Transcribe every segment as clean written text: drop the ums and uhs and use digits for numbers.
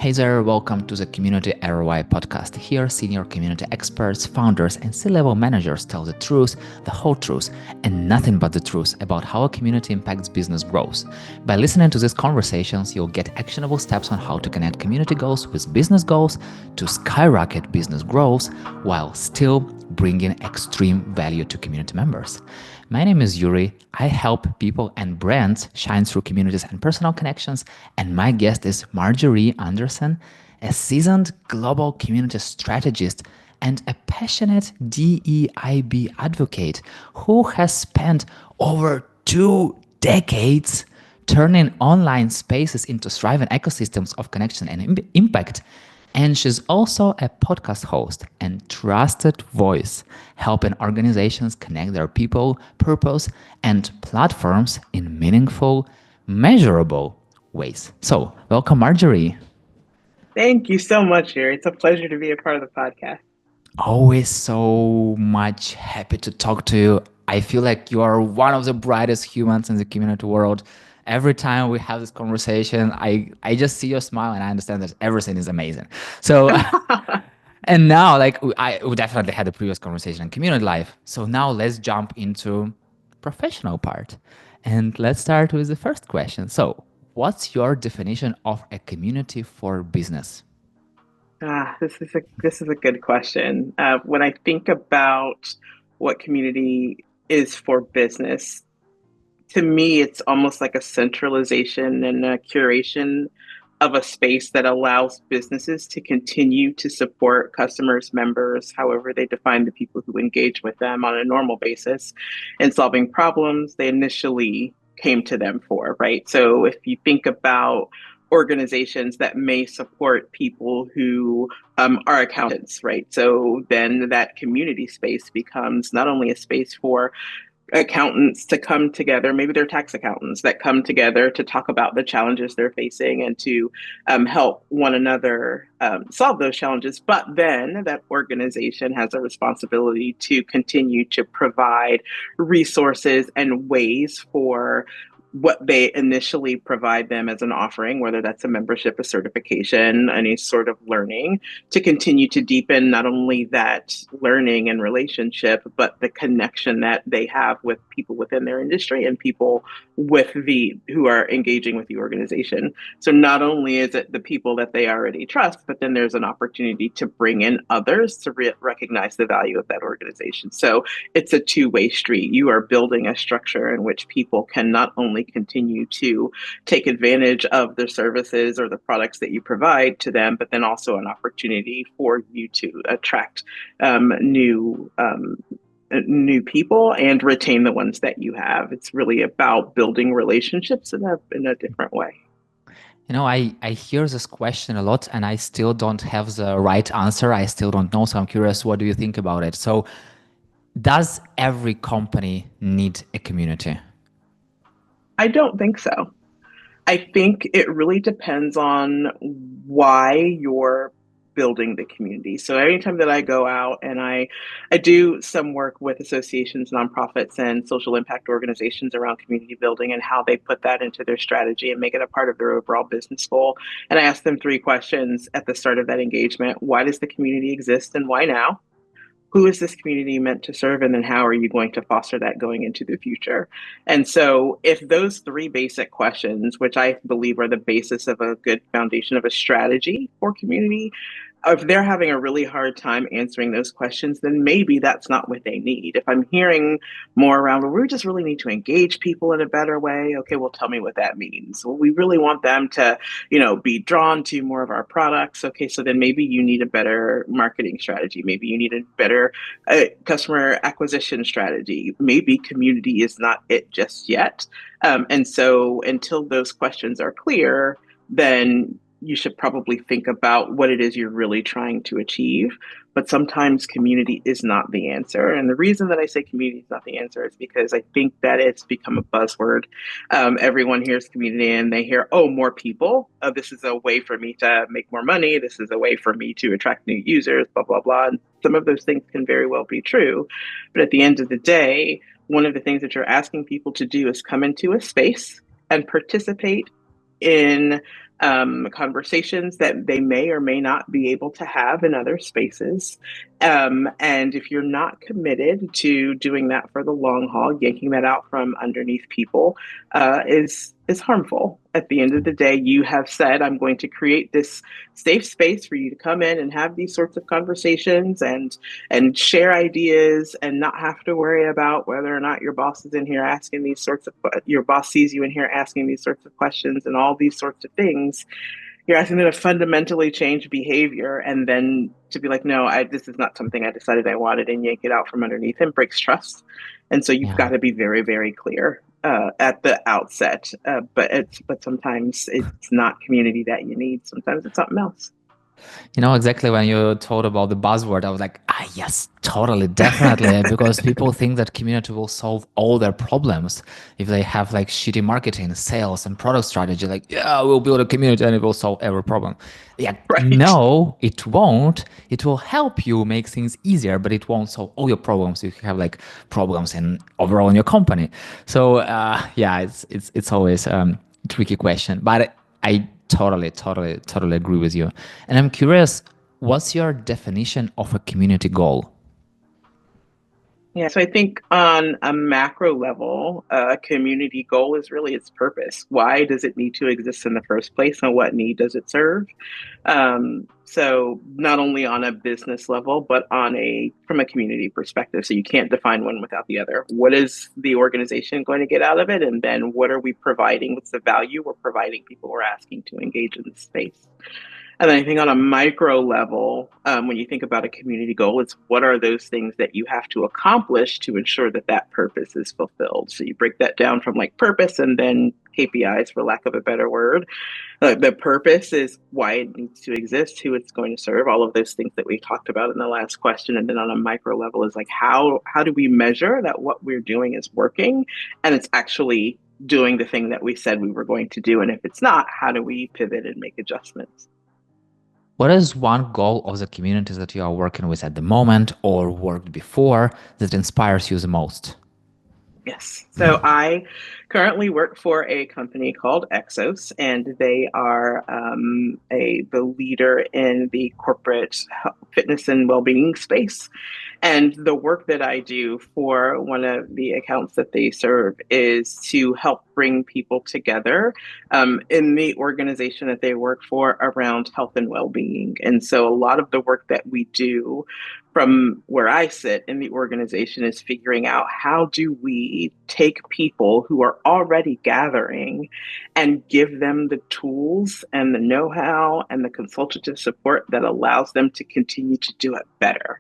Hey there, welcome to the Community ROI podcast. Here, senior community experts, founders, and C-level managers tell the truth, the whole truth, and nothing but the truth about how a community impacts business growth. By listening to these conversations, you'll get actionable steps on how to connect community goals with business goals to skyrocket business growth while still bringing extreme value to community members. My name is Yurii. I help people and brands shine through communities and personal connections. And my guest is Marjorie Anderson, a seasoned global community strategist and a passionate DEIB advocate who has spent over 2 decades turning online spaces into thriving ecosystems of connection and impact. And she's also a podcast host and trusted voice, helping organizations connect their people, purpose, and platforms in meaningful, measurable ways. So, welcome, Marjorie. Thank you so much, Yurii. It's a pleasure to be a part of the podcast. Always so much happy to talk to you. I feel like you are one of the brightest humans in the community world. Every time we have this conversation, I just see your smile and I understand that everything is amazing. So, and now, like we definitely had a previous conversation on community life. So now let's jump into professional part, and let's start with the first question. So, what's your definition of a community for business? This is a good question. When I think about what community is for business, to me, it's almost like a centralization and a curation of a space that allows businesses to continue to support customers, members, however they define the people who engage with them on a normal basis, and solving problems they initially came to them for, right? So if you think about organizations that may support people who are accountants, right? So then that community space becomes not only a space for accountants to come together, maybe they're tax accountants that come together to talk about the challenges they're facing and to help one another solve those challenges. But then that organization has a responsibility to continue to provide resources and ways for what they initially provide them as an offering, whether that's a membership, a certification, any sort of learning, to continue to deepen not only that learning and relationship, but the connection that they have with people within their industry and people with the who are engaging with the organization. So not only is it the people that they already trust, but then there's an opportunity to bring in others to recognize the value of that organization. So it's a two-way street. You are building a structure in which people can not only continue to take advantage of the services or the products that you provide to them, but then also an opportunity for you to attract new people and retain the ones that you have. It's really about building relationships in a different way. I hear this question a lot and I still don't have the right answer. I still don't know. So I'm curious, what do you think about it? So, does every company need a community? I don't think so. I think it really depends on why you're building the community. So anytime that I go out and I do some work with associations, nonprofits, and social impact organizations around community building and how they put that into their strategy and make it a part of their overall business goal. And I ask them three questions at the start of that engagement. Why does the community exist and why now? Who is this community meant to serve, and then how are you going to foster that going into the future? And so if those three basic questions, which I believe are the basis of a good foundation of a strategy for community, if they're having a really hard time answering those questions, then maybe that's not what they need. If I'm hearing more around, well, we just really need to engage people in a better way. Okay, well, tell me what that means. Well, we really want them to, be drawn to more of our products. Okay, so then maybe you need a better marketing strategy. Maybe you need a better customer acquisition strategy. Maybe community is not it just yet. And so until those questions are clear, then you should probably think about what it is you're really trying to achieve. But sometimes community is not the answer. And the reason that I say community is not the answer is because I think that it's become a buzzword. Everyone hears community and they hear, oh, more people. This is a way for me to make more money. This is a way for me to attract new users, blah, blah, blah. And some of those things can very well be true. But at the end of the day, one of the things that you're asking people to do is come into a space and participate in conversations that they may or may not be able to have in other spaces. And if you're not committed to doing that for the long haul, yanking that out from underneath people is harmful. At the end of the day, you have said, I'm going to create this safe space for you to come in and have these sorts of conversations and share ideas and not have to worry about whether or not your boss is in here asking these sorts of your boss sees you in here asking these sorts of questions and all these sorts of things. You're asking them to fundamentally change behavior and then to be like, no, this is not something I decided I wanted, and yank it out from underneath him breaks trust. And so you've Yeah. got to be very, very clear at the outset. But sometimes it's not community that you need. Sometimes it's something else. You know, exactly when you told about the buzzword, I was like, ah, yes, totally, definitely. Because people think that community will solve all their problems if they have like shitty marketing, sales, and product strategy. Like, yeah, we'll build a community and it will solve every problem. Yeah, Right. no, it won't. It will help you make things easier, but it won't solve all your problems if you have like problems in overall in your company. So yeah, it's always tricky question, but I totally agree with you. And I'm curious, what's your definition of a community goal? Yeah, so I think on a macro level, a community goal is really its purpose. Why does it need to exist in the first place, and what need does it serve? So not only on a business level, but on a from a community perspective. So you can't define one without the other. What is the organization going to get out of it? And then what are we providing? What's the value we're providing people we're asking to engage in the space? And then I think on a micro level, when you think about a community goal, it's what are those things that you have to accomplish to ensure that that purpose is fulfilled. So you break that down from like purpose and then KPIs, for lack of a better word. The purpose is why it needs to exist, who it's going to serve, all of those things that we talked about in the last question. And then on a micro level is like how do we measure that what we're doing is working and it's actually doing the thing that we said we were going to do. And if it's not, how do we pivot and make adjustments? What is one goal of the communities that you are working with at the moment or worked before that inspires you the most? Yes. So I currently work for a company called EXOS, and they are the leader in the corporate fitness and well-being space. And the work that I do for one of the accounts that they serve is to help bring people together in the organization that they work for around health and well-being. And so a lot of the work that we do from where I sit in the organization is figuring out how do we take people who are already gathering and give them the tools and the know-how and the consultative support that allows them to continue to do it better.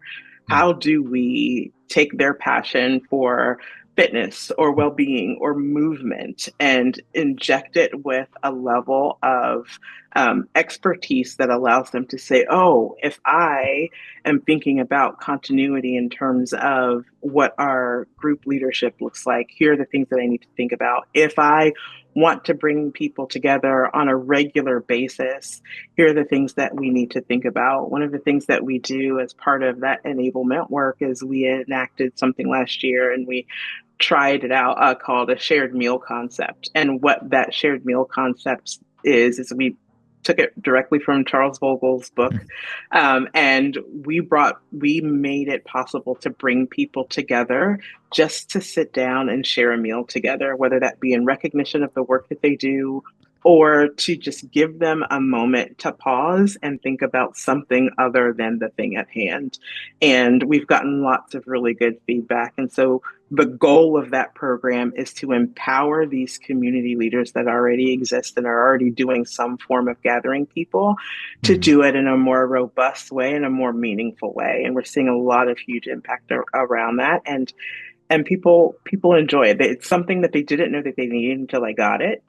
Yeah. How do we take their passion for fitness or well-being or movement and inject it with a level of expertise that allows them to say, oh, if I am thinking about continuity in terms of what our group leadership looks like, here are the things that I need to think about. If I want to bring people together on a regular basis, here are the things that we need to think about. One of the things that we do as part of that enablement work is we enacted something last year and we tried it out called a shared meal concept. And what that shared meal concept is we took it directly from Charles Vogel's book, and we made it possible to bring people together just to sit down and share a meal together, whether that be in recognition of the work that they do or to just give them a moment to pause and think about something other than the thing at hand. And we've gotten lots of really good feedback. And so the goal of that program is to empower these community leaders that already exist and are already doing some form of gathering people to Mhm. do it in a more robust way and a more meaningful way. And we're seeing a lot of huge impact around that. And people enjoy it. It's something that they didn't know that they needed until they got it.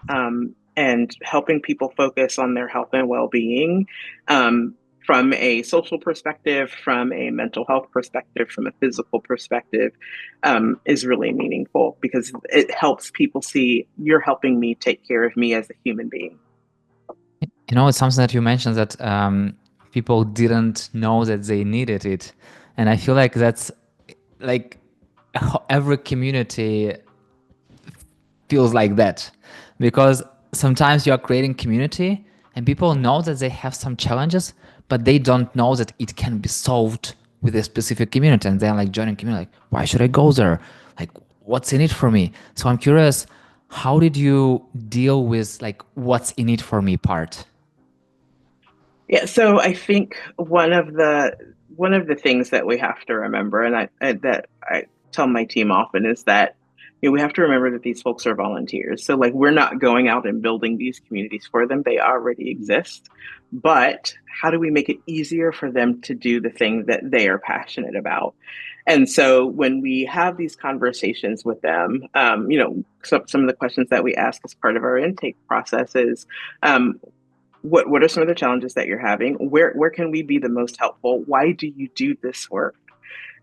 And helping people focus on their health and well-being from a social perspective, from a mental health perspective, from a physical perspective, is really meaningful because it helps people see you're helping me take care of me as a human being. You know, it's something that you mentioned that people didn't know that they needed it. And I feel like that's like every community feels like that because sometimes you are creating community and people know that they have some challenges, but they don't know that it can be solved with a specific community, and they're like joining community like, why should I go there? Like, what's in it for me? So I'm curious, how did you deal with like what's in it for me part? Yeah, so I think one of the things that we have to remember, and that I tell my team often, is that we have to remember that these folks are volunteers. So like we're not going out and building these communities for them; they already exist. But how do we make it easier for them to do the thing that they are passionate about? And so when we have these conversations with them, some of the questions that we ask as part of our intake process is, um, what are some of the challenges that you're having? Where can we be the most helpful? Why do you do this work?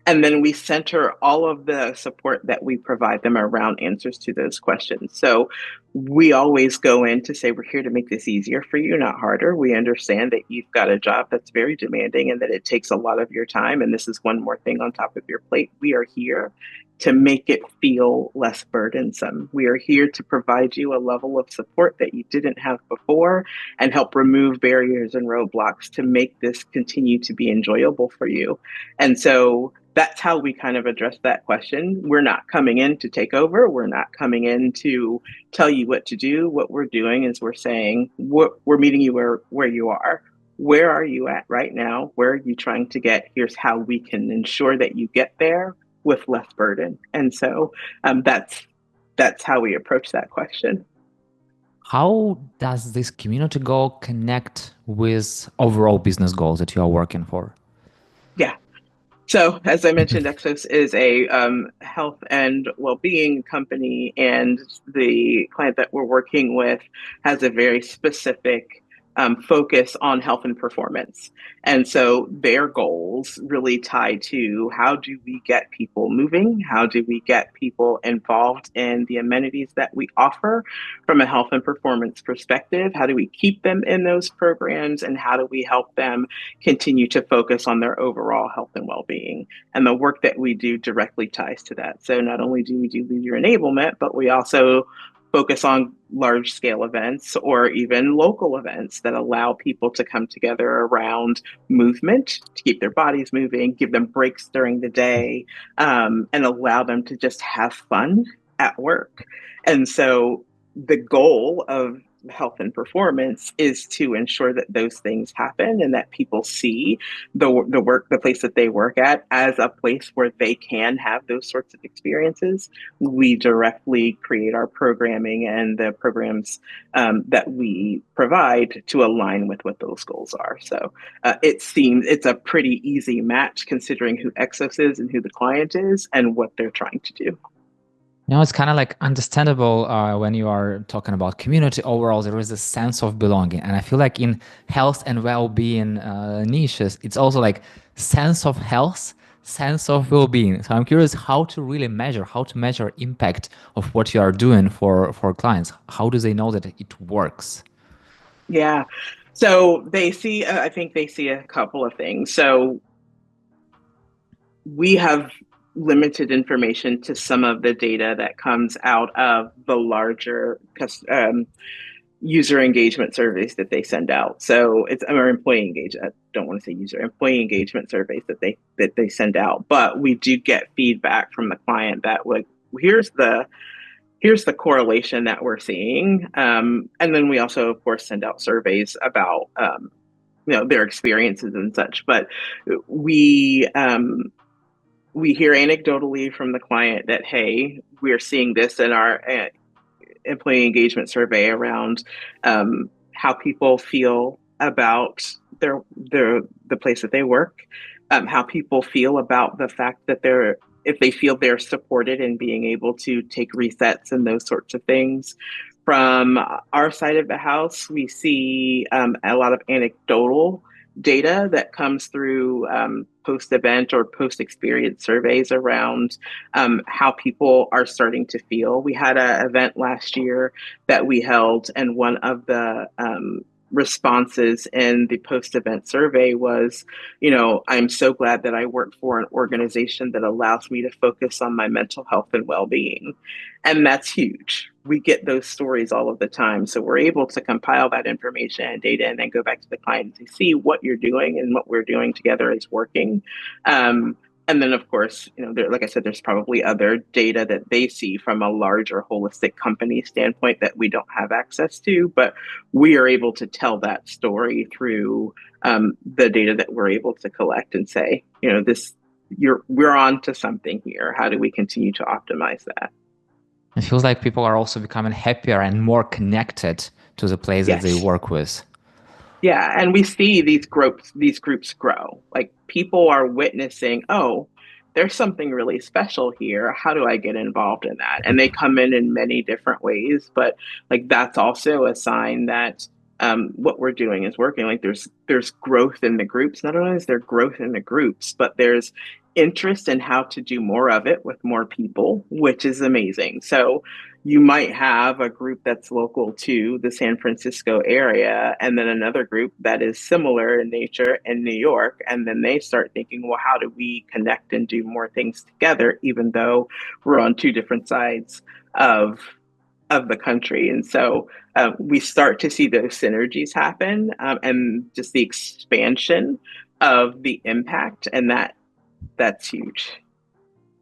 And then we center all of the support that we provide them around answers to those questions. So we always go in to say, we're here to make this easier for you, not harder. We understand that you've got a job that's very demanding and that it takes a lot of your time. And this is one more thing on top of your plate. We are here to make it feel less burdensome. We are here to provide you a level of support that you didn't have before and help remove barriers and roadblocks to make this continue to be enjoyable for you. And so that's how we kind of address that question. We're not coming in to take over. We're not coming in to tell you what to do. What we're doing is we're saying we're meeting you where you are. Where are you at right now? Where are you trying to get? Here's how we can ensure that you get there with less burden. And so that's how we approach that question. How does this community goal connect with overall business goals that you are working for? Yeah. So, as I mentioned, EXOS is a health and well-being company, and the client that we're working with has a very specific focus on health and performance. And so their goals really tie to how do we get people moving? How do we get people involved in the amenities that we offer from a health and performance perspective? How do we keep them in those programs? And how do we help them continue to focus on their overall health and well-being? And the work that we do directly ties to that. So not only do we do leader enablement, but we also focus on large scale events or even local events that allow people to come together around movement to keep their bodies moving, give them breaks during the day, and allow them to just have fun at work. And so the goal of health and performance is to ensure that those things happen and that people see the place that they work at as a place where they can have those sorts of experiences. We directly create our programming and the programs that we provide to align with what those goals are. So it seems it's a pretty easy match considering who Exos is and who the client is and what they're trying to do. It's kind of like understandable when you are talking about community overall, there is a sense of belonging. And I feel like in health and well-being niches, it's also like sense of health, sense of well-being. So I'm curious how to measure impact of what you are doing for clients. How do they know that it works? Yeah. So they see, I think they see a couple of things. So we have limited information to some of the data that comes out of the larger user engagement surveys that they send out. So it's or employee engagement. I don't want to say user employee engagement surveys that they send out, but we do get feedback from the client that like here's the correlation that we're seeing, and then we also of course send out surveys about their experiences and such. But we we hear anecdotally from the client that, hey, we're seeing this in our employee engagement survey around how people feel about the place that they work, how people feel about the fact that if they feel they're supported in being able to take resets and those sorts of things. From our side of the house, we see a lot of anecdotal data that comes through post-event or post-experience surveys around how people are starting to feel. We had an event last year that we held, and one of the responses in the post-event survey was, you know, I'm so glad that I work for an organization that allows me to focus on my mental health and well-being. And that's huge. We get those stories all of the time. So we're able to compile that information and data and then go back to the client to see what you're doing and what we're doing together is working. And then, of course, you know, there, like I said, there's probably other data that they see from a larger holistic company standpoint that we don't have access to, but we are able to tell that story through the data that we're able to collect and say, you know, we're on to something here. How do we continue to optimize that? It feels like people are also becoming happier and more connected to the place that they Yes. work with. Yeah, and we see these groups grow. Like people are witnessing, oh, there's something really special here. How do I get involved in that? And they come in many different ways, but like that's also a sign that what we're doing is working. Like there's growth in the groups. Not only is there growth in the groups, but there's interest in how to do more of it with more people, which is amazing. So you might have a group that's local to the San Francisco area, and then another group that is similar in nature in New York. And then they start thinking, well, how do we connect and do more things together, even though we're on two different sides of the country? And so we start to see those synergies happen, and just the expansion of the impact, and that's huge.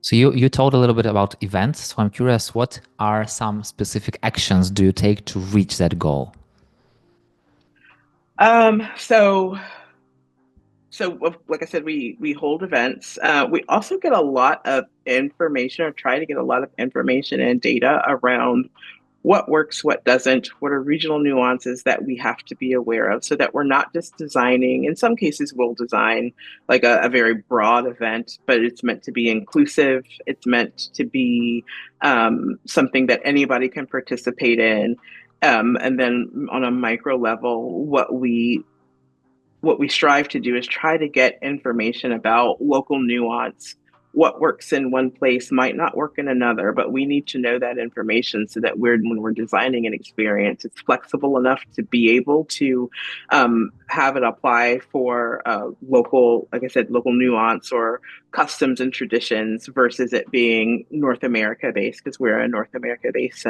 So you told a little bit about events. So I'm curious, what are some specific actions do you take to reach that goal? So like I said, we hold events. We also get a lot of information, or try to get a lot of information and data around what works, what doesn't, what are regional nuances that we have to be aware of, so that we're not just designing. In some cases, we'll design like a very broad event, but it's meant to be inclusive. It's meant to be something that anybody can participate in. And then on a micro level, what we strive to do is try to get information about local nuance. What works in one place might not work in another, but we need to know that information so that when we're designing an experience, it's flexible enough to be able to have it apply for local, like I said, local nuance or customs and traditions versus it being North America based, because we're a North America based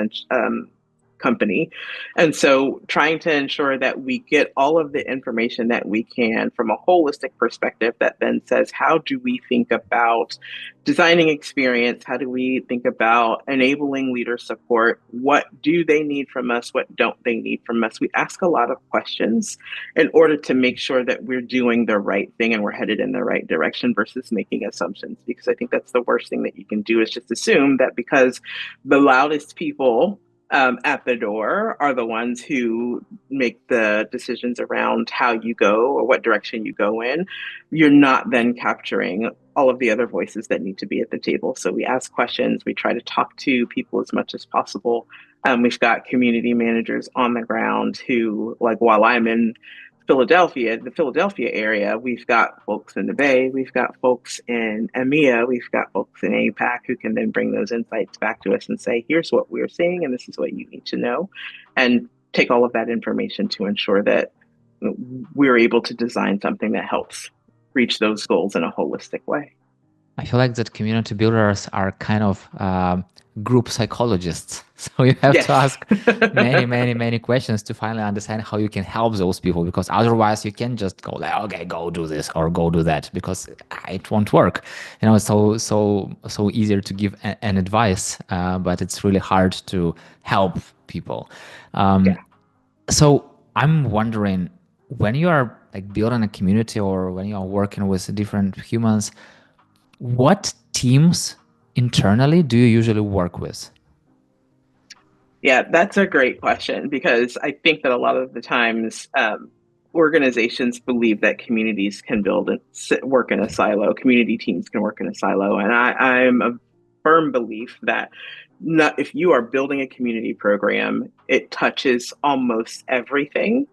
company. And so trying to ensure that we get all of the information that we can from a holistic perspective that then says, how do we think about designing experience? How do we think about enabling leader support? What do they need from us? What don't they need from us? We ask a lot of questions in order to make sure that we're doing the right thing and we're headed in the right direction versus making assumptions. Because I think that's the worst thing that you can do, is just assume that because the loudest people at the door are the ones who make the decisions around how you go or what direction you go in, you're not then capturing all of the other voices that need to be at the table. So we ask questions, we try to talk to people as much as possible. We've got community managers on the ground who, like, while I'm in the Philadelphia area, we've got folks in the Bay, we've got folks in EMEA, we've got folks in APAC who can then bring those insights back to us and say, here's what we're seeing, and this is what you need to know, and take all of that information to ensure that we're able to design something that helps reach those goals in a holistic way. I feel like that community builders are kind of group psychologists. So you have to Yes. ask many, many, many questions to finally understand how you can help those people, because otherwise you can just go like, okay, go do this or go do that, because it won't work. You know, it's so easier to give an advice, but it's really hard to help people. Yeah. So I'm wondering, when you are like building a community or when you are working with different humans, what teams internally do you usually work with? Yeah, that's a great question, because I think that a lot of the times organizations believe that communities can work in a silo, community teams can work in a silo. And I'm a firm belief that if you are building a community program, it touches almost everything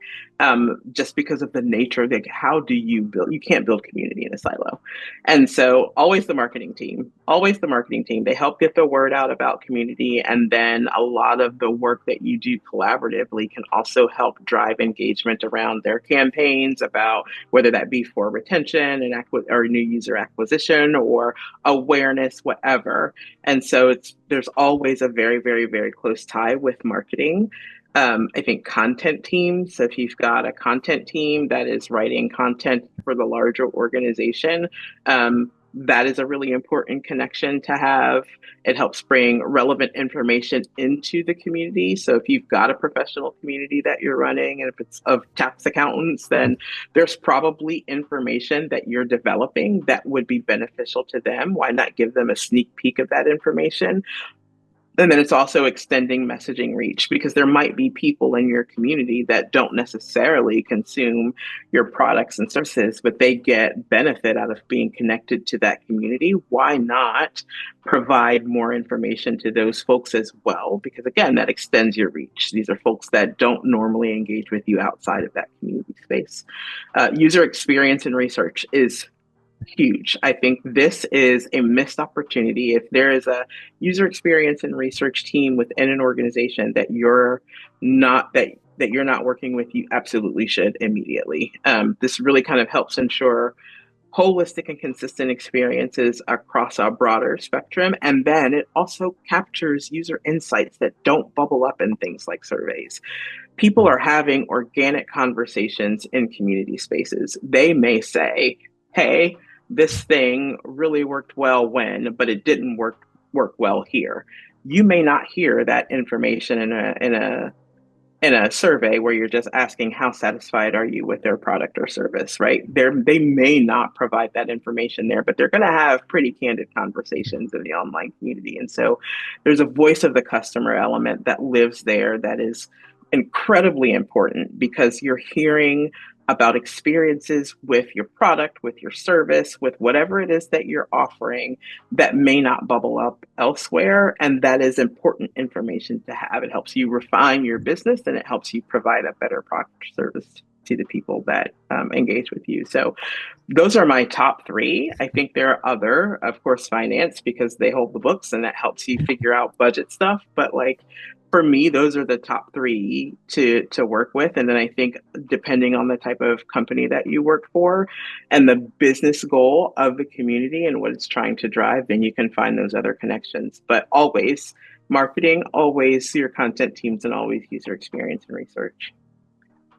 just because of the nature of, like, how do you build? You can't build community in a silo. And so always the marketing team, always the marketing team. They help get the word out about community. And then a lot of the work that you do collaboratively can also help drive engagement around their campaigns, about whether that be for retention and or new user acquisition or awareness, whatever. And so there's always a very, very, very close tie with marketing. I think content teams, so if you've got a content team that is writing content for the larger organization, that is a really important connection to have. It helps bring relevant information into the community. So if you've got a professional community that you're running, and if it's of tax accountants, then there's probably information that you're developing that would be beneficial to them. Why not give them a sneak peek of that information? And then it's also extending messaging reach, because there might be people in your community that don't necessarily consume your products and services, but they get benefit out of being connected to that community. Why not provide more information to those folks as well? Because again, that extends your reach. These are folks that don't normally engage with you outside of that community space. User experience and research is huge. I think this is a missed opportunity. If there is a user experience and research team within an organization that you're not working with, you absolutely should immediately. This really kind of helps ensure holistic and consistent experiences across a broader spectrum. And then it also captures user insights that don't bubble up in things like surveys. People are having organic conversations in community spaces. They may say, hey, this thing really worked well but it didn't work well here. You may not hear that information in a survey where you're just asking how satisfied are you with their product or service, right? They may not provide that information there, but they're going to have pretty candid conversations in the online community. And so there's a voice of the customer element that lives there that is incredibly important, because you're hearing about experiences with your product, with your service, with whatever it is that you're offering that may not bubble up elsewhere. And that is important information to have. It helps you refine your business, and it helps you provide a better product or service to the people that engage with you. So those are my top three. I think there are other, of course, finance, because they hold the books and that helps you figure out budget stuff. But like, for me, those are the top three to work with. And then I think depending on the type of company that you work for and the business goal of the community and what it's trying to drive, then you can find those other connections. But always marketing, always your content teams, and always user experience and research.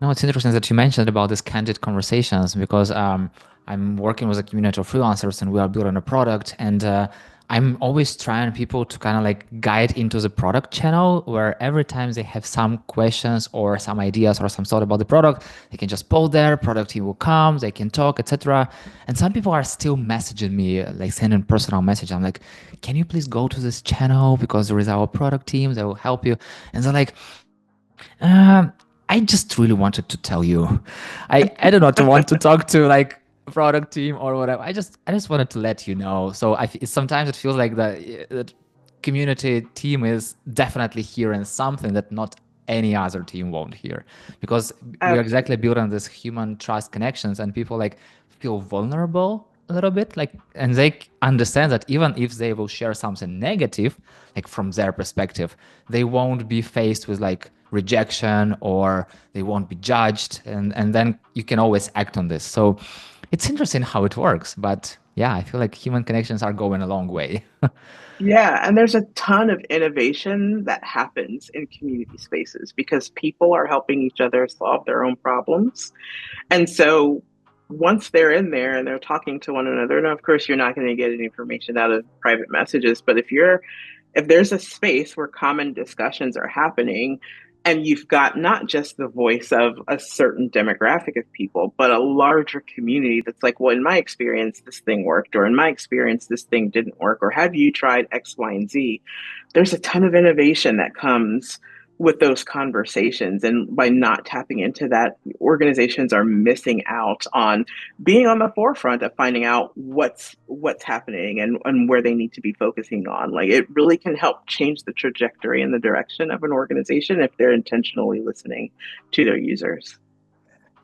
No, it's interesting that you mentioned about these candid conversations, because I'm working with a community of freelancers and we are building a product, and I'm always trying people to kind of like guide into the product channel, where every time they have some questions or some ideas or some thought about the product, they can just post there, product team will come, they can talk, etc. And some people are still messaging me, like sending personal message. I'm like, can you please go to this channel, because there is our product team that will help you. And they're like, I just really wanted to tell you, I do not want to talk to like product team or whatever. I just wanted to let you know. So sometimes it feels like the community team is definitely hearing something that not any other team won't hear, because we're exactly building this human trust connections, and people like feel vulnerable a little bit, like, and they understand that even if they will share something negative, like from their perspective, they won't be faced with like rejection, or they won't be judged, and then you can always act on this. So it's interesting how it works, but yeah, I feel like human connections are going a long way. Yeah, and there's a ton of innovation that happens in community spaces because people are helping each other solve their own problems. And so once they're in there and they're talking to one another, and of course you're not going to get any information out of private messages, but if there's a space where common discussions are happening, and you've got not just the voice of a certain demographic of people, but a larger community that's like, well, in my experience, this thing worked, or in my experience, this thing didn't work, or have you tried X, Y, and Z? There's a ton of innovation that comes with those conversations. And by not tapping into that, organizations are missing out on being on the forefront of finding out what's happening and where they need to be focusing on. Like, it really can help change the trajectory and the direction of an organization if they're intentionally listening to their users.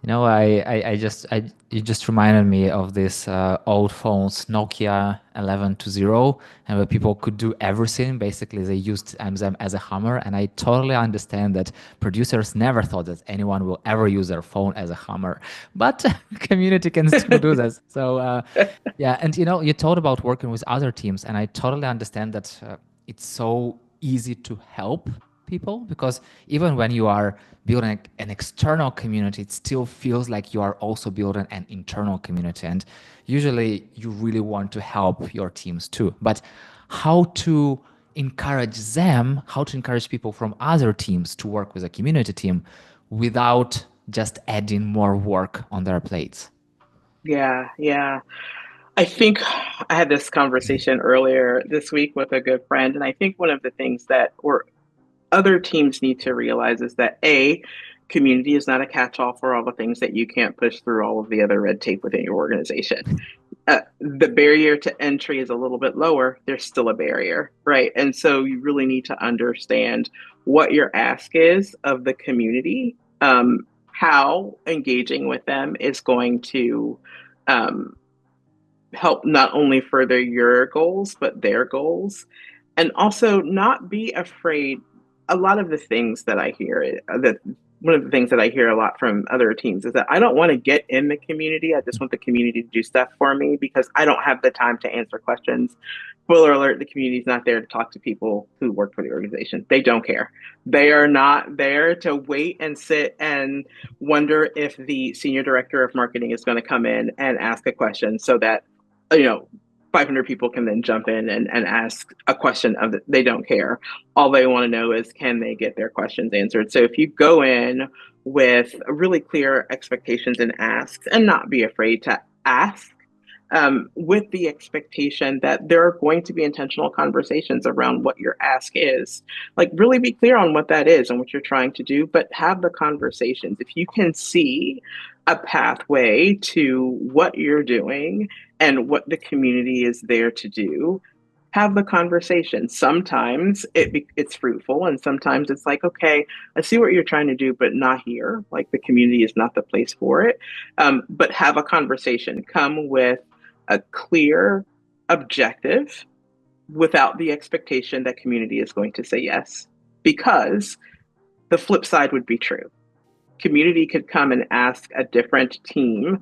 You just reminded me of this old phones, Nokia 1120, and where people could do everything. Basically, they used them as a hammer, and I totally understand that producers never thought that anyone will ever use their phone as a hammer, but community can still do this. So, yeah, and you talked about working with other teams, and I totally understand that it's so easy to help people because even when you are building an external community, it still feels like you are also building an internal community. And usually you really want to help your teams too. But how to encourage them, how to encourage people from other teams to work with a community team without just adding more work on their plates? Yeah, yeah. I think I had this conversation earlier this week with a good friend, and I think one of the things that other teams need to realize is that community is not a catch-all for all the things that you can't push through all of the other red tape within your organization. The barrier to entry is a little bit lower. There's still a barrier, right? And so you really need to understand what your ask is of the community, how engaging with them is going to um, help not only further your goals, but their goals. And also not be afraid. A lot of the things that I hear, that one of the things that I hear a lot from other teams is that I don't want to get in the community. I just want the community to do stuff for me because I don't have the time to answer questions. Spoiler alert, the community is not there to talk to people who work for the organization. They don't care. They are not there to wait and sit and wonder if the senior director of marketing is going to come in and ask a question so that, you know, 500 people can then jump in and ask a question of the, they don't care. All they want to know is can they get their questions answered. So if you go in with really clear expectations and asks and not be afraid to ask, with the expectation that there are going to be intentional conversations around what your ask is. Like, really be clear on what that is and what you're trying to do, but have the conversations. If you can see a pathway to what you're doing and what the community is there to do, have the conversation. Sometimes it's fruitful, and sometimes it's like, okay, I see what you're trying to do, but not here. Like, the community is not the place for it. But have a conversation. Come with a clear objective without the expectation that community is going to say yes, because the flip side would be true. Community could come and ask a different team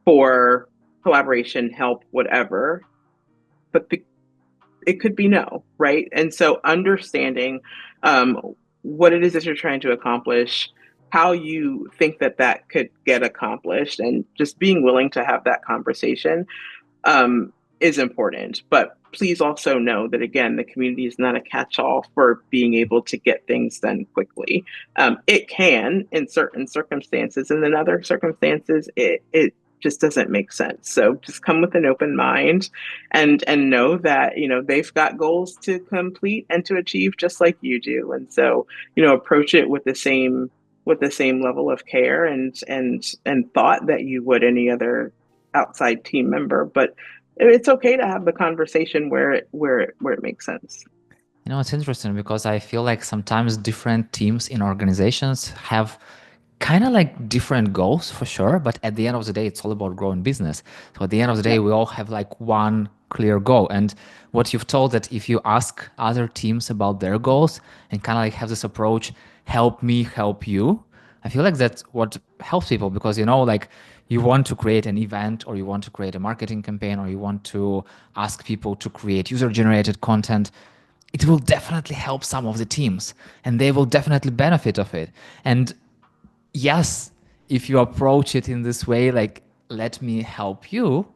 for collaboration, help, whatever, but it could be no, right? And so understanding um, what it is that you're trying to accomplish, how you think that that could get accomplished, and just being willing to have that conversation is important. But please also know that, again, the community is not a catch-all for being able to get things done quickly. It can in certain circumstances, and in other circumstances, it just doesn't make sense. So just come with an open mind and know that, they've got goals to complete and to achieve just like you do. And so, approach it with the same level of care and thought that you would any other outside team member. But it's okay to have the conversation where it makes sense. It's interesting because I feel like sometimes different teams in organizations have kind of like different goals for sure, but at the end of the day, it's all about growing business. So at the end of the day, Yep. we all have like one clear goal. And what you've told that if you ask other teams about their goals and kind of like have this approach, help me, help you, I feel like that's what helps people because, like you want to create an event or you want to create a marketing campaign or you want to ask people to create user generated content. It will definitely help some of the teams and they will definitely benefit of it. And yes, if you approach it in this way, like, let me help you,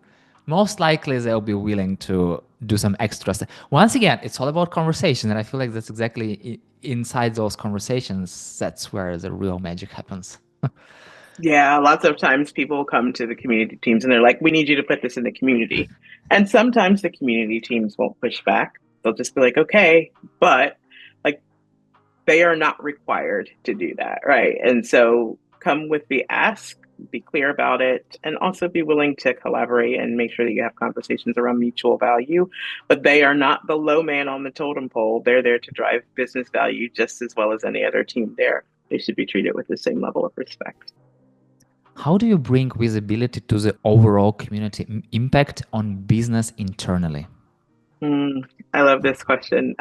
most likely they'll be willing to do some extra stuff. Once again, it's all about conversation. And I feel like that's exactly inside those conversations, that's where the real magic happens. Yeah, lots of times people come to the community teams and they're like, we need you to put this in the community. And sometimes the community teams won't push back. They'll just be like, okay, but like they are not required to do that, right? And so come with the ask, be clear about it, and also be willing to collaborate and make sure that you have conversations around mutual value. But they are not the low man on the totem pole. They're there to drive business value just as well as any other team there. They should be treated with the same level of respect. How do you bring visibility to the overall community impact on business internally? I love this question.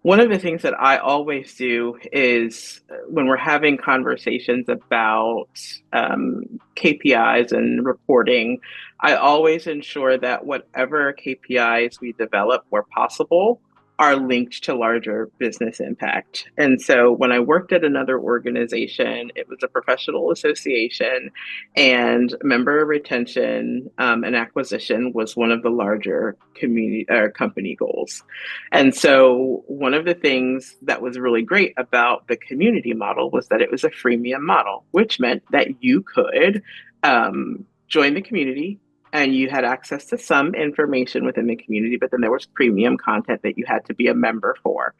One of the things that I always do is when we're having conversations about KPIs and reporting, I always ensure that whatever KPIs we develop where possible are linked to larger business impact. And so when I worked at another organization, it was a professional association, and member retention and acquisition was one of the larger community or company goals. And so, one of the things that was really great about the community model was that it was a freemium model, which meant that you could join the community and you had access to some information within the community, but then there was premium content that you had to be a member for.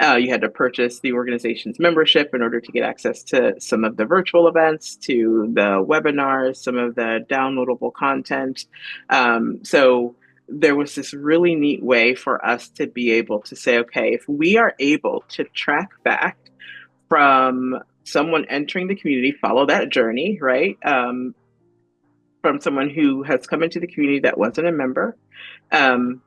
You had to purchase the organization's membership in order to get access to some of the virtual events, to the webinars, some of the downloadable content. So, there was this really neat way for us to be able to say, okay, if we are able to track back from someone entering the community, follow that journey, right? From someone who has come into the community that wasn't a member, um,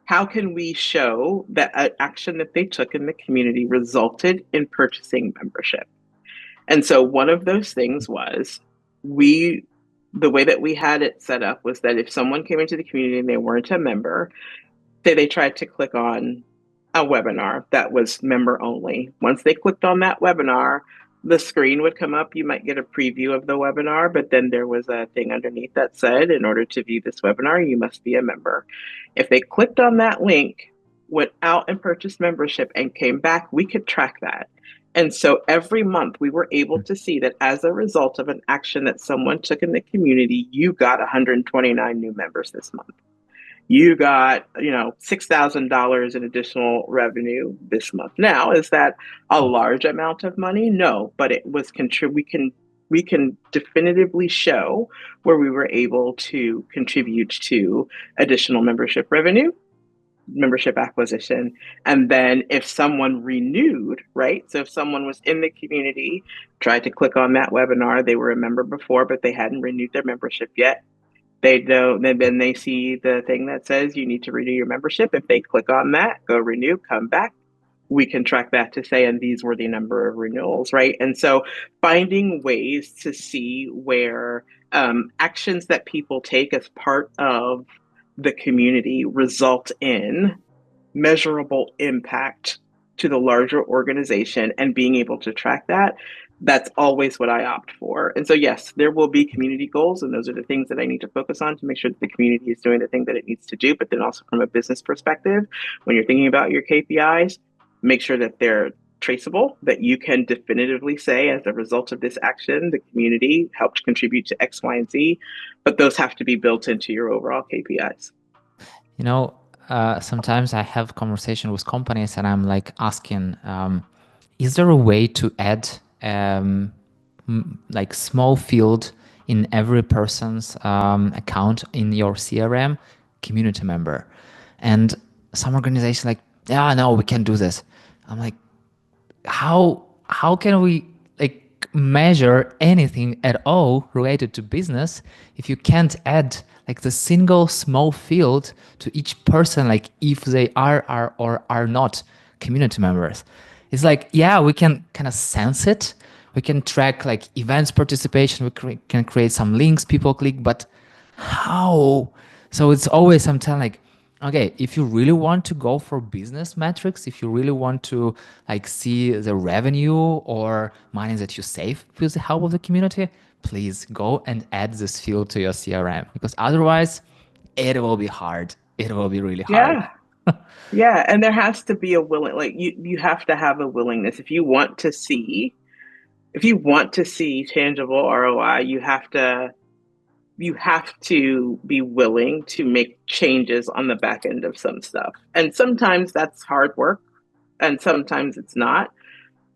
how can we show that an action that they took in the community resulted in purchasing membership? And so one of those things was we the way that we had it set up was that if someone came into the community and they weren't a member, say they tried to click on a webinar that was member only. Once they clicked on that webinar, the screen would come up. You might get a preview of the webinar, but then there was a thing underneath that said, in order to view this webinar, you must be a member. If they clicked on that link, went out and purchased membership and came back, we could track that. And so every month we were able to see that as a result of an action that someone took in the community, you got 129 new members this month. You got, $6,000 in additional revenue this month. Now, is that a large amount of money? No, but it was we can definitively show where we were able to contribute to additional membership revenue, membership acquisition. And then if someone renewed, right? So if someone was in the community, tried to click on that webinar, they were a member before, but they hadn't renewed their membership yet. They don't, then they see the thing that says you need to renew your membership. If they click on that, go renew, come back, we can track that to say, and these were the number of renewals, right? And so finding ways to see where actions that people take as part of the community result in measurable impact to the larger organization and being able to track that, that's always what I opt for. And so, yes, there will be community goals, and those are the things that I need to focus on to make sure that the community is doing the thing that it needs to do. But then also from a business perspective, when you're thinking about your KPIs, make sure that they're traceable, that you can definitively say, as a result of this action, the community helped contribute to X, Y, and Z. But those have to be built into your overall KPIs. You know, sometimes I have conversation with companies and I'm like asking, is there a way to add like small field in every person's account in your CRM, community member? And some organizations like, yeah, no, we can't do this. I'm like, how can we like measure anything at all related to business if you can't add like the single small field to each person, like if they are or are not community members? It's like, yeah, we can kind of sense it. We can track like events participation. We can create some links people click, but how? So it's always sometimes like, okay, if you really want to go for business metrics, if you really want to like see the revenue or money that you save with the help of the community, please go and add this field to your CRM, because otherwise it will be hard. It will be really hard. Yeah. Yeah. And there has to be a willing, like you have to have a willingness. If you want to see tangible ROI, you have to be willing to make changes on the back end of some stuff. And sometimes that's hard work and sometimes it's not.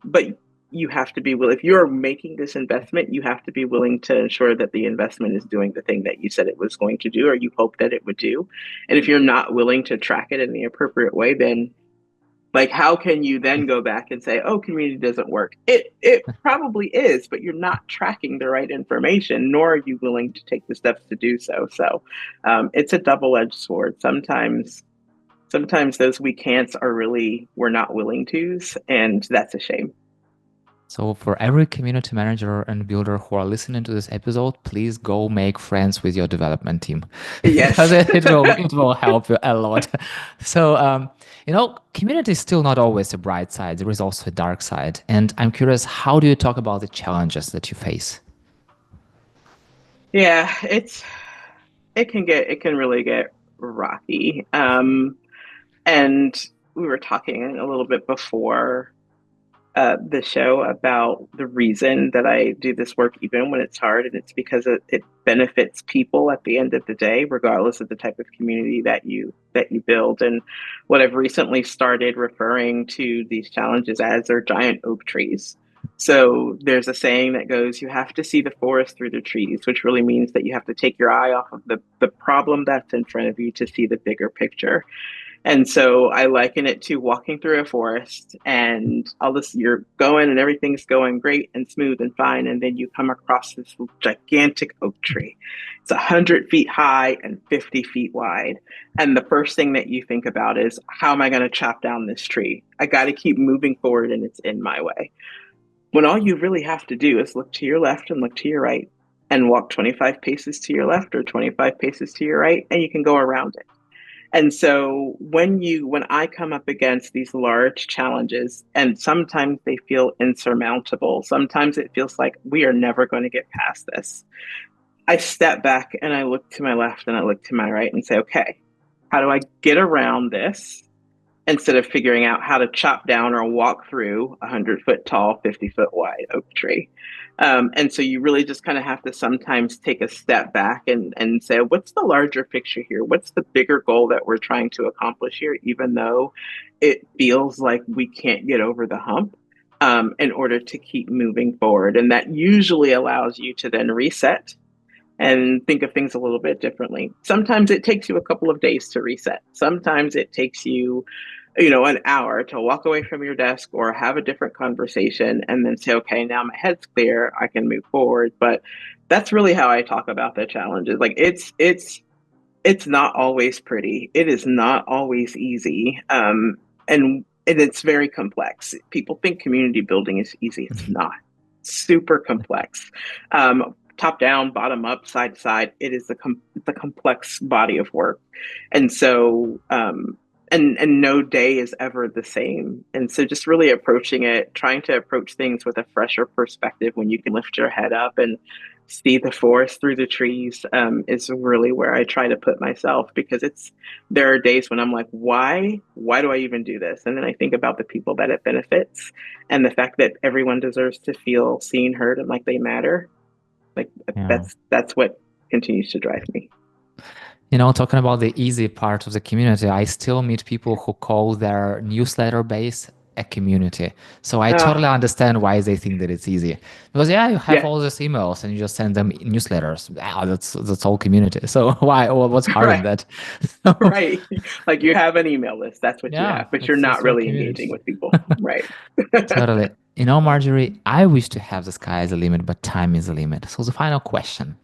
But you have to be willing, if you're making this investment, you have to be willing to ensure that the investment is doing the thing that you said it was going to do or you hope that it would do. And if you're not willing to track it in the appropriate way, then Like, how can you then go back and say, oh, community doesn't work? It probably is, but you're not tracking the right information, nor are you willing to take the steps to do so. So it's a double-edged sword. Sometimes those we can'ts are really we're not willing to's, and that's a shame. So for every community manager and builder who are listening to this episode, please go make friends with your development team because Yes. it will help you a lot. So community is still not always a bright side. There is also a dark side. And I'm curious, how do you talk about the challenges that you face? Yeah, it can really get rocky. And we were talking a little bit before the show about the reason that I do this work, even when it's hard, and it's because it benefits people at the end of the day, regardless of the type of community that you build. And what I've recently started referring to these challenges as are giant oak trees. So there's a saying that goes, you have to see the forest through the trees, which really means that you have to take your eye off of the problem that's in front of you to see the bigger picture. And so I liken it to walking through a forest and all this, you're going and everything's going great and smooth and fine. And then you come across this gigantic oak tree. It's 100 feet high and 50 feet wide. And the first thing that you think about is, how am I going to chop down this tree? I got to keep moving forward and it's in my way. When all you really have to do is look to your left and look to your right and walk 25 paces to your left or 25 paces to your right, and you can go around it. And so when I come up against these large challenges, and sometimes they feel insurmountable, sometimes it feels like we are never going to get past this. I step back and I look to my left and I look to my right and say, okay, how do I get around this instead of figuring out how to chop down or walk through a 100 foot tall, 50 foot wide oak tree? And so you really just kind of have to sometimes take a step back and say, what's the larger picture here? What's the bigger goal that we're trying to accomplish here, even though it feels like we can't get over the hump, in order to keep moving forward? And that usually allows you to then reset and think of things a little bit differently. Sometimes it takes you a couple of days to reset. Sometimes it takes you, an hour to walk away from your desk or have a different conversation and then say, okay, now my head's clear, I can move forward. But that's really how I talk about the challenges. Like it's not always pretty. It is not always easy. And it's very complex. People think community building is easy. It's not. Super complex. Top down, bottom up, side to side. It is the complex body of work. And so and no day is ever the same. And so just really approaching it, trying to approach things with a fresher perspective when you can lift your head up and see the forest through the trees, is really where I try to put myself, because there are days when I'm like, why do I even do this? And then I think about the people that it benefits and the fact that everyone deserves to feel seen, heard, and like they matter. Like Yeah. that's what continues to drive me. Talking about the easy part of the community, I still meet people who call their newsletter base a community. So I totally Ah, understand why they think that it's easy. Because you have yeah, all these emails and you just send them newsletters. That's all community. So why? What's hard in right, that? right. Like you have an email list, that's what you Yeah, have, but you're that's not your really community. engaging with people, right? Totally. Marjorie, I wish to have the sky as a limit, but time is a limit. So the final question.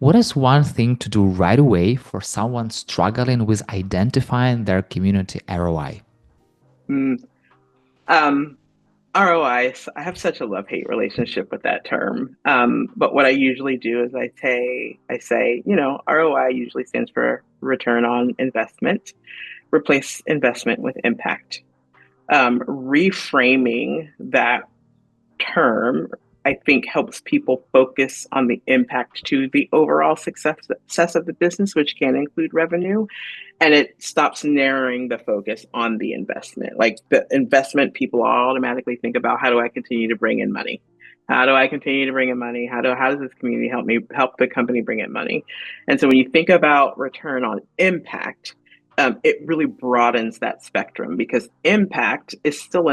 What is one thing to do right away for someone struggling with identifying their community ROI? Mm, um, ROI, I have such a love-hate relationship with that term. But what I usually do is I say, ROI usually stands for return on investment. Replace investment with impact. Reframing that term, I think, helps people focus on the impact to the overall success of the business, which can include revenue. And it stops narrowing the focus on the investment. Like the investment, people automatically think about, how do I continue to bring in money? How do I continue to bring in money? How does this community help the company bring in money? And so when you think about return on impact, it really broadens that spectrum, because impact is still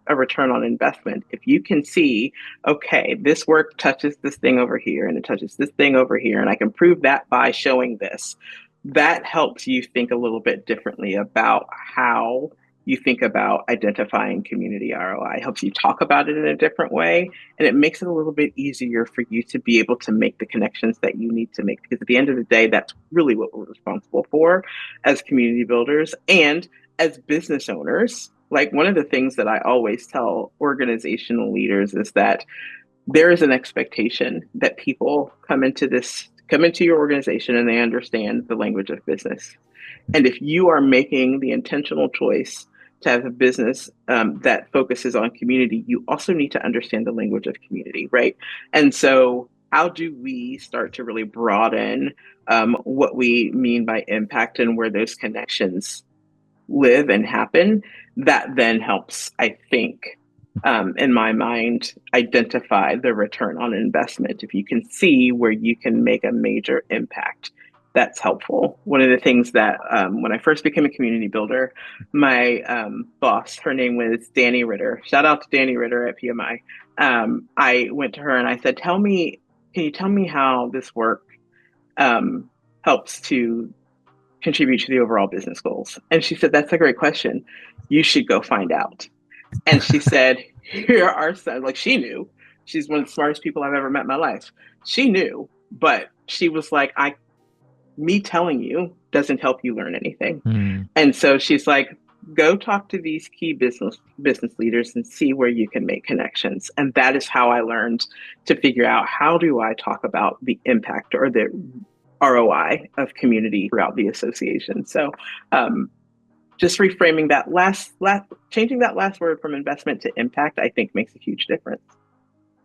a return on investment. If you can see, okay, this work touches this thing over here and it touches this thing over here, and I can prove that by showing this, that helps you think a little bit differently about how you think about identifying community ROI. It helps you talk about it in a different way, and it makes it a little bit easier for you to be able to make the connections that you need to make. Because at the end of the day, that's really what we're responsible for as community builders and as business owners. Like, one of the things that I always tell organizational leaders is that there is an expectation that people come into your organization and they understand the language of business. And if you are making the intentional choice to have a business that focuses on community, you also need to understand the language of community, right? And so, how do we start to really broaden what we mean by impact and where those connections live and happen? That then helps, I think, in my mind, identify the return on investment. If you can see where you can make a major impact, that's helpful. One of the things that when I first became a community builder, my boss, her name was Danny Ritter. Shout out to Danny Ritter at PMI. I went to her and I said, can you tell me how this work helps to contribute to the overall business goals? And she said, that's a great question. You should go find out. And she said, here are some, like, she knew. She's one of the smartest people I've ever met in my life. She knew, but she was like, me telling you doesn't help you learn anything. And so she's like, go talk to these key business leaders and see where you can make connections. And that is how I learned to figure out, how do I talk about the impact or the ROI of community throughout the association. So just reframing that changing that last word from investment to impact, I think makes a huge difference.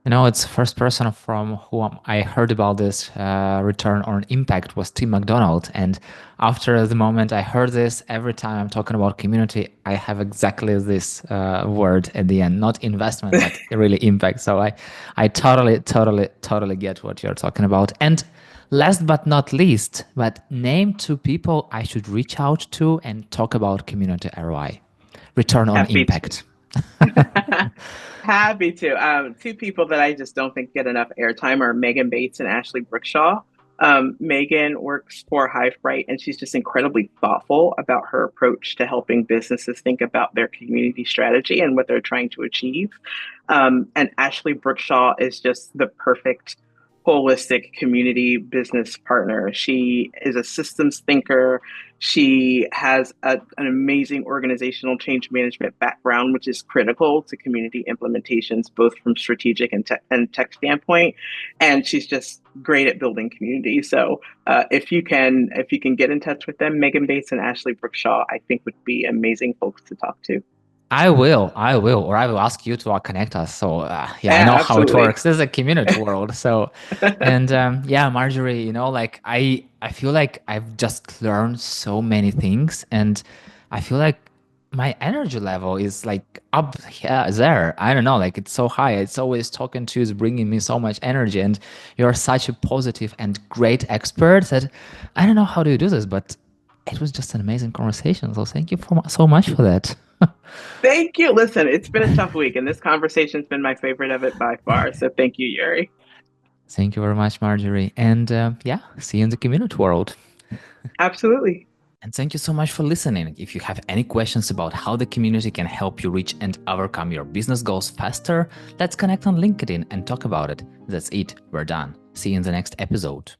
It's the first person from whom I heard about this return on impact was Tim McDonald. And after the moment I heard this, every time I'm talking about community, I have exactly this word at the end, not investment, but really impact. So I totally get what you're talking about. And last but not least, but name 2 people I should reach out to and talk about community ROI, return on impact. Happy to. 2 people that I just don't think get enough airtime are Megan Bates and Ashley Brookshaw. Megan works for Hivebright, and she's just incredibly thoughtful about her approach to helping businesses think about their community strategy and what they're trying to achieve. And Ashley Brookshaw is just the perfect holistic community business partner. She is a systems thinker. She has an amazing organizational change management background, which is critical to community implementations, both from strategic and tech standpoint. And she's just great at building community. So if you can get in touch with them, Megan Bates and Ashley Brookshaw, I think would be amazing folks to talk to. I will, or I will ask you to connect us. So yeah, I know absolutely. how it works. This is a community world. So, and yeah, Marjorie, like I feel like I've just learned so many things, and I feel like my energy level is like up there. I don't know, like it's so high. It's always talking to you is bringing me so much energy, and you're such a positive and great expert that I don't know how do you do this, but it was just an amazing conversation. So thank you so much for that. Thank you. Listen, it's been a tough week, and this conversation's been my favorite of it by far. So thank you, Yurii. Thank you very much, Marjorie. And yeah, see you in the community world. Absolutely. And thank you so much for listening. If you have any questions about how the community can help you reach and overcome your business goals faster, let's connect on LinkedIn and talk about it. That's it. We're done. See you in the next episode.